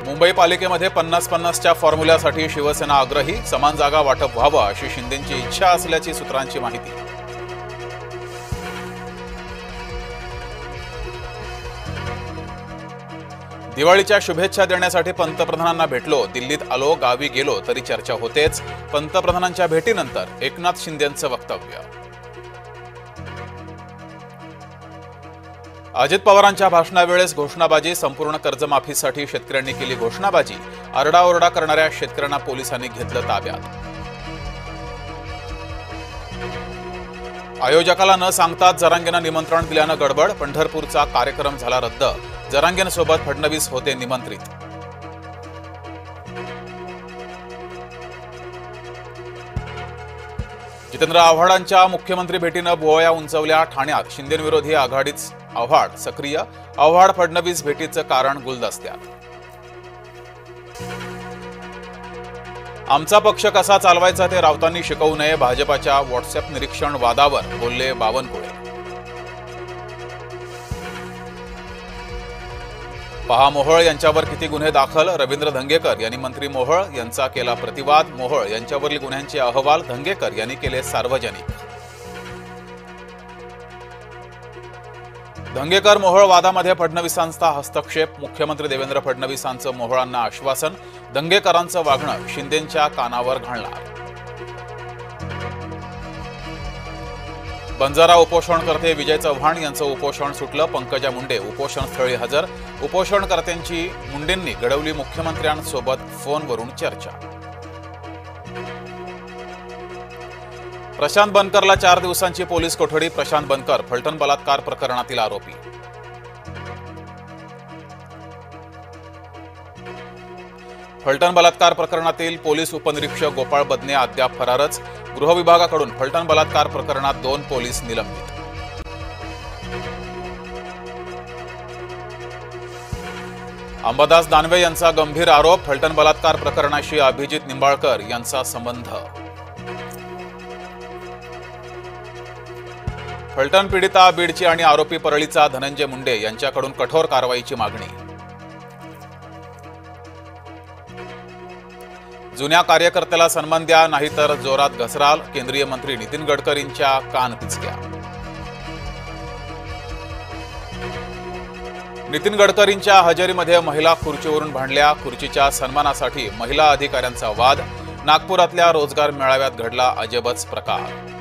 मुंबई पालिकेमध्ये 50-50च्या फॉर्म्युल्यासाठी शिवसेना आग्रही, समान जागा वाटप व्हावं अशी शिंदेंची इच्छा असल्याची सूत्रांची माहिती. दिवाळीच्या शुभेच्छा देण्यासाठी पंतप्रधानांना भेटलो, दिल्लीत आलो, गावी गेलो तरी चर्चा होतेच. पंतप्रधानांच्या भेटीनंतर एकनाथ शिंदेंचं वक्तव्य. अजित पवारांच्या भाषणावेळेस घोषणाबाजी, संपूर्ण कर्जमाफीसाठी शेतकऱ्यांनी केली घोषणाबाजी, आरडाओरडा करणाऱ्या शेतकऱ्यांना पोलिसांनी घेतलं ताब्यात. आयोजकाला न सांगताच जरांगेनं निमंत्रण दिल्यानं गडबड, पंढरपूरचा कार्यक्रम झाला रद्द, जरांगेंसोबत फडणवीस होते निमंत्रित. जितेंद्र आव्हाडांच्या मुख्यमंत्री भेटीनं बोवया उंचवल्या, ठाण्यात शिंदेविरोधी आघाडीत आव्हाड सक्रिय, आव्हाड फडणवीस भेटीचं कारण गुलदस्त्यात. आमचा पक्ष कसा चालवायचा ते राऊतांनी शिकवू नये, भाजपाच्या व्हॉट्सअप निरीक्षण वादावर बोलले बावनकुळे. पहा मोहोळ यांच्यावर किती गुन्हे दाखल, रवींद्र धंगेकर यांनी मंत्री मोहोळ यांचा केला प्रतिवाद. मोहोळ यांच्यावरील गुन्ह्यांचे अहवाल धंगेकर यांनी केले सार्वजनिक. धंगेकर मोहोळ वादामध्ये फडणवीसांचा हस्तक्षेप, मुख्यमंत्री देवेंद्र फडणवीसांचं मोहोळांना आश्वासन, धंगेकरांचं वागणं शिंदेंच्या कानावर घालणार. बंजारा उपोषणकर्ते विजय चव्हाण यांचं उपोषण सुटलं, पंकजा मुंडे उपोषणस्थळी हजर, उपोषणकर्त्यांची मुंडेंनी घडवली मुख्यमंत्र्यांसोबत फोनवरून चर्चा. प्रशांत बनकरला 4 दिवसांची पोलीस कोठडी, प्रशांत बनकर फलटण बलात्कार प्रकरणातील आरोपी. फलटण बलात्कार प्रकरणातील पोलीस उपनिरीक्षक गोपाळ बदने अद्याप फरारच, गृह विभागाकडून फलटण बलात्कार प्रकरणात 2 पोलीस निलंबित. अंबादास दानवे यांचा गंभीर आरोप, फलटण बलात्कार प्रकरणाशी अभिजित निंबाळकर यांचा संबंध. फलटण पीडिता बीडची आणि आरोपी परळीचा धनंजय मुंडे यांच्याकडून कठोर कारवाईची मागणी. जुन्या कार्यकर्त्याला सन्मान द्या, नाहीतर जोरात घसराल, केंद्रीय मंत्री नितीन गडकरींच्या कान पिचक्या. नितीन गडकरींच्या हजेरीमध्ये महिला खुर्चीवरून भांडल्या, खुर्चीच्या सन्मानासाठी महिला अधिकाऱ्यांचा वाद, नागपुरातल्या रोजगार मेळाव्यात घडला अजबच प्रकार.